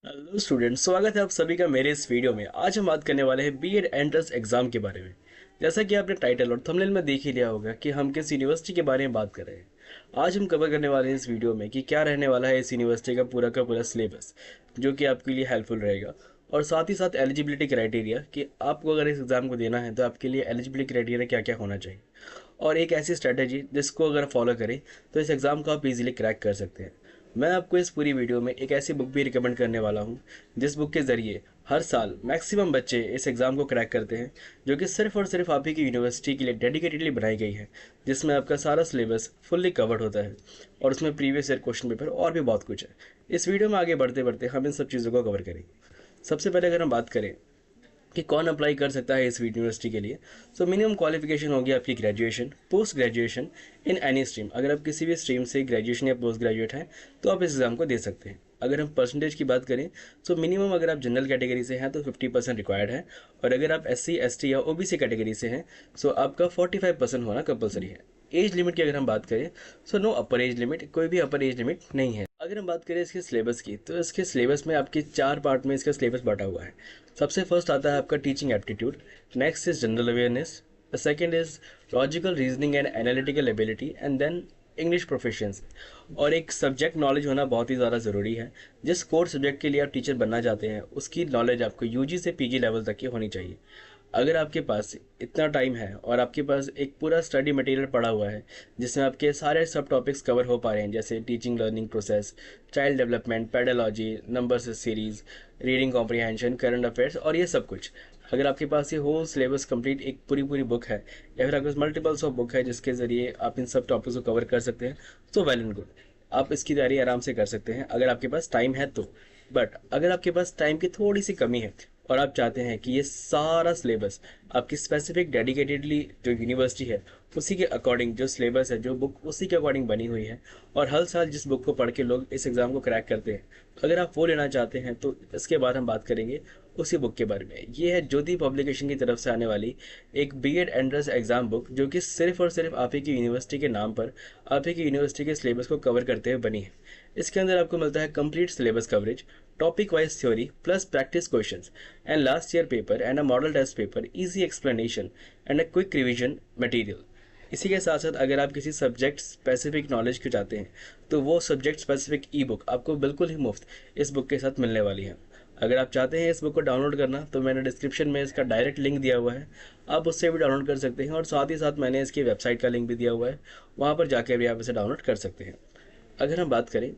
Hello students, स्वागत है आप सभी का मेरे इस वीडियो में। आज हम बात करने वाले हैं बीएड एंट्रेंस एग्जाम के बारे में। जैसा कि आपने टाइटल और थंबनेल में देख ही लिया होगा कि हम किस यूनिवर्सिटी के बारे में बात कर रहे हैं। आज हम कवर करने वाले हैं इस वीडियो में कि क्या रहने वाला है इस यूनिवर्सिटी का पूरा सिलेबस, जो कि आपके लिए हेल्पफुल रहेगा। और साथ ही साथ एलिजिबिलिटी क्राइटेरिया कि आपको अगर इस एग्ज़ाम को देना है तो आपके लिए एलिजिबिलिटी क्राइटेरिया क्या क्या होना चाहिए, और एक ऐसी स्ट्रैटेजी जिसको अगर फॉलो करें तो इस एग्ज़ाम को आप इजीली क्रैक कर सकते हैं। मैं आपको इस पूरी वीडियो में एक ऐसी बुक भी रिकमेंड करने वाला हूँ जिस बुक के ज़रिए हर साल मैक्सिमम बच्चे इस एग्ज़ाम को क्रैक करते हैं, जो कि सिर्फ और सिर्फ आप ही की यूनिवर्सिटी के लिए डेडिकेटेडली बनाई गई है, जिसमें आपका सारा सिलेबस फुल्ली कवर्ड होता है और उसमें प्रीवियस ईयर क्वेश्चन पेपर और भी बहुत कुछ है। इस वीडियो में आगे बढ़ते बढ़ते हम इन सब चीज़ों को कवर करेंगे। सबसे पहले अगर हम बात करें कि कौन अप्लाई कर सकता है इस यूनिवर्सिटी के लिए, सो मिनिमम क्वालिफिकेशन होगी आपकी graduation, post graduation in any stream. अगर आप किसी भी स्ट्रीम से ग्रेजुएशन या पोस्ट ग्रेजुएट हैं तो आप इस एग्ज़ाम को दे सकते हैं। अगर हम परसेंटेज की बात करें तो मिनिमम अगर आप जनरल कैटेगरी से हैं तो 50% रिक्वायर्ड है, और अगर आप SC ST या OBC कैटेगरी से हैं सो आपका 45% होना कंपलसरी है। एज लिमिट की अगर हम बात करें so no upper age limit, कोई भी अपर एज लिमिट नहीं है। अगर हम बात करें इसके सिलेबस की तो इसके सिलेबस में आपके 4 पार्ट में इसका सिलेबस बांटा हुआ है। सबसे फर्स्ट आता है आपका teaching aptitude, next is general awareness, the second is logical reasoning and analytical ability, and then English proficiency. और एक सब्जेक्ट नॉलेज होना बहुत ही ज़्यादा ज़रूरी है। जिस कोर सब्जेक्ट के लिए आप टीचर बनना चाहते हैं उसकी नॉलेज आपको UG से PG लेवल तक की होनी चाहिए। अगर आपके पास इतना टाइम है और आपके पास एक पूरा स्टडी मटेरियल पड़ा हुआ है जिसमें आपके सारे सब टॉपिक्स कवर हो पा रहे हैं, जैसे teaching learning process, child development, pedology, numbers series, reading comprehension, current affairs और ये सब कुछ, अगर आपके पास ये होल सिलेबस कंप्लीट एक पूरी पूरी बुक है या फिर आपके पास मल्टीपल्स ऑफ बुक है जिसके ज़रिए आप इन सब टॉपिक्स को कवर कर सकते हैं, तो वेल एंड गुड, आप इसकी तैयारी आराम से कर सकते हैं अगर आपके पास टाइम है तो। बट अगर आपके पास टाइम की थोड़ी सी कमी है और आप चाहते हैं कि ये सारा सिलेबस आपकी स्पेसिफिक डेडिकेटेडली जो यूनिवर्सिटी है उसी के अकॉर्डिंग जो सिलेबस है, जो बुक उसी के अकॉर्डिंग बनी हुई है, और हर साल जिस बुक को पढ़ के लोग इस एग्ज़ाम को क्रैक करते हैं, तो अगर आप वो लेना चाहते हैं तो इसके बाद हम बात करेंगे उसी बुक के बारे में। ये है ज्योति पब्लिकेशन की तरफ से आने वाली एक बीएड एंट्रेंस एग्ज़ाम बुक, जो कि सिर्फ और सिर्फ आप ही की यूनिवर्सिटी के नाम पर आप ही की यूनिवर्सिटी के सिलेबस को कवर करते हुए बनी है। इसके अंदर आपको मिलता है complete syllabus coverage, topic wise theory plus practice questions and last year paper and a model test paper, easy explanation and a quick revision material. इसी के साथ साथ अगर आप किसी सब्जेक्ट स्पेसिफिक नॉलेज को चाहते हैं तो वो सब्जेक्ट स्पेसिफिक ई बुक आपको बिल्कुल ही मुफ्त इस बुक के साथ मिलने वाली है। अगर आप चाहते हैं इस बुक को डाउनलोड करना तो मैंने डिस्क्रिप्शन में इसका डायरेक्ट लिंक दिया हुआ है, आप उससे भी डाउनलोड कर सकते हैं, और साथ ही साथ मैंने इसकी वेबसाइट का लिंक भी दिया हुआ है, वहाँ पर जाकर भी आप इसे डाउनलोड कर सकते हैं। अगर हम बात करें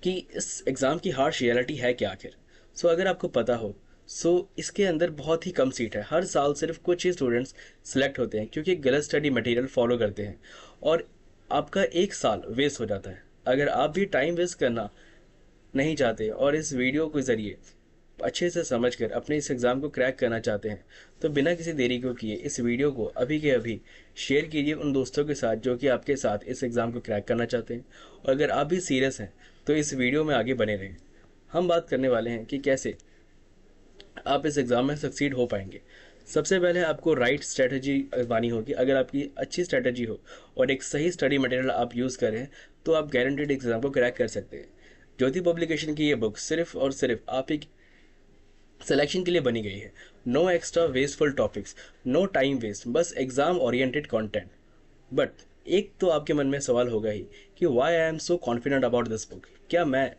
कि इस एग्ज़ाम की हार्श रियलिटी है क्या आखिर, सो अगर आपको पता हो सो इसके अंदर बहुत ही कम सीट है। हर साल सिर्फ कुछ ही स्टूडेंट्स सेलेक्ट होते हैं क्योंकि गलत स्टडी मटेरियल फॉलो करते हैं, और आपका एक साल वेस्ट हो जाता है। अगर आप भी टाइम वेस्ट करना नहीं चाहते और इस वीडियो के ज़रिए अच्छे से समझकर अपने इस एग्ज़ाम को क्रैक करना चाहते हैं, तो बिना किसी देरी को किए इस वीडियो को अभी के अभी शेयर कीजिए उन दोस्तों के साथ जो कि आपके साथ इस एग्ज़ाम को क्रैक करना चाहते हैं। और अगर आप भी सीरियस हैं तो इस वीडियो में आगे बने रहें। हम बात करने वाले हैं कि कैसे आप इस एग्ज़ाम में सक्सीड हो पाएंगे। सबसे पहले आपको राइट स्ट्रेटजी अपनानी होगी। अगर आपकी अच्छी स्ट्रेटजी हो और एक सही स्टडी मटेरियल आप यूज़ करें तो आप गारंटेड एग्ज़ाम को क्रैक कर सकते हैं। ज्योति पब्लिकेशन की ये बुक सिर्फ और सिर्फ आप ही सिलेक्शन के लिए बनी गई है। No extra wasteful topics, no time waste, बस एग्जाम ओरिएंटेड कंटेंट। बट एक तो आपके मन में सवाल होगा ही कि why I am so confident about this book, क्या मैं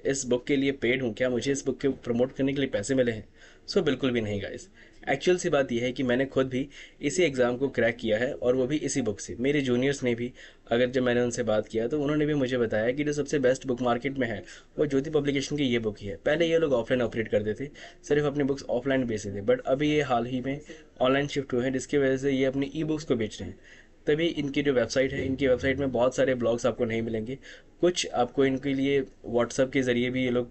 इस बुक के लिए पेड हूँ, क्या मुझे इस बुक के प्रमोट करने के लिए पैसे मिले हैं? सो बिल्कुल भी नहीं गाइस। एक्चुअल सी बात यह है कि मैंने खुद भी इसी एग्ज़ाम को क्रैक किया है, और वो भी इसी बुक से। मेरे जूनियर्स ने भी, अगर जब मैंने उनसे बात किया तो उन्होंने भी मुझे बताया कि जो सबसे बेस्ट बुक मार्केट में है वो ज्योति पब्लिकेशन की ये बुक ही है। पहले ये लोग ऑफलाइन ऑपरेट करते थे, सिर्फ अपनी बुक्स ऑफलाइन बेचते थे, बट अभी ये हाल ही में ऑनलाइन शिफ्ट हुए हैं, जिसकी वजह से ये अपनी ई बुक्स को बेच रहे हैं। तभी इनकी जो वेबसाइट है, इनकी वेबसाइट में बहुत सारे ब्लॉग्स आपको नहीं मिलेंगे। कुछ आपको इनके लिए व्हाट्सएप के ज़रिए भी ये लोग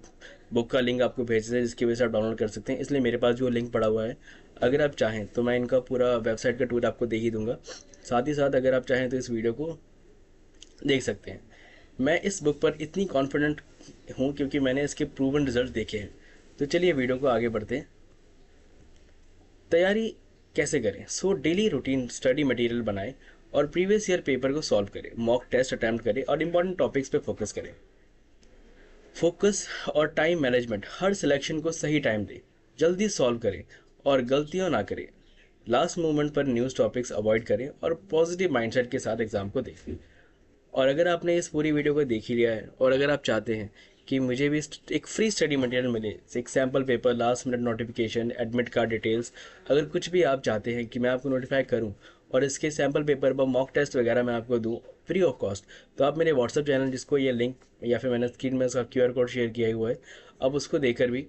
बुक का लिंक आपको भेजते हैं, जिसकी वजह से आप डाउनलोड कर सकते हैं। इसलिए मेरे पास जो लिंक पड़ा हुआ है, अगर आप चाहें तो मैं इनका पूरा वेबसाइट का टूर आपको दे ही दूंगा। साथ ही साथ अगर आप चाहें तो इस वीडियो को देख सकते हैं। मैं इस बुक पर इतनी कॉन्फिडेंट हूँ क्योंकि मैंने इसके प्रूवन रिजल्ट देखे हैं। तो चलिए वीडियो को आगे बढ़ते हैं। तैयारी कैसे करें? So daily routine study material बनाएं और प्रीवियस ईयर पेपर को सॉल्व करें, मॉक टेस्ट अटैम्प्ट करें और इंपॉर्टेंट टॉपिक्स पे फोकस करें। फोकस और टाइम मैनेजमेंट, हर सिलेक्शन को सही टाइम दें, जल्दी सॉल्व करें और गलतियां ना करें। लास्ट मोमेंट पर न्यूज़ टॉपिक्स अवॉइड करें और पॉजिटिव माइंडसेट के साथ एग्ज़ाम को दें। और अगर आपने इस पूरी वीडियो को देख ही लिया है और अगर आप चाहते हैं कि मुझे भी एक फ्री स्टडी मटेरियल मिले, एक sample paper, last minute notification, admit card details, अगर कुछ भी आप चाहते हैं कि मैं आपको नोटिफाई करूं और इसके सैम्पल पेपर व मॉक टेस्ट वगैरह मैं आपको दूं फ्री ऑफ कॉस्ट, तो आप मेरे व्हाट्सअप चैनल, जिसको ये लिंक या फिर मैंने स्क्रीन में उसका QR कोड शेयर किया हुआ है, अब उसको देकर भी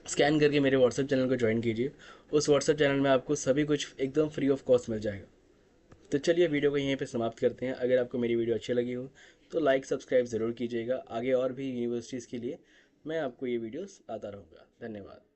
स्कैन करके मेरे व्हाट्सअप चैनल को ज्वाइन कीजिए। उस व्हाट्सअप चैनल में आपको सभी कुछ एकदम फ्री ऑफ कॉस्ट मिल जाएगा। तो चलिए वीडियो को यहीं पे समाप्त करते हैं। अगर आपको मेरी वीडियो अच्छी लगी हो तो लाइक सब्सक्राइब ज़रूर कीजिएगा। आगे और भी यूनिवर्सिटीज़ के लिए मैं आपको ये वीडियोस लाता रहूँगा। धन्यवाद।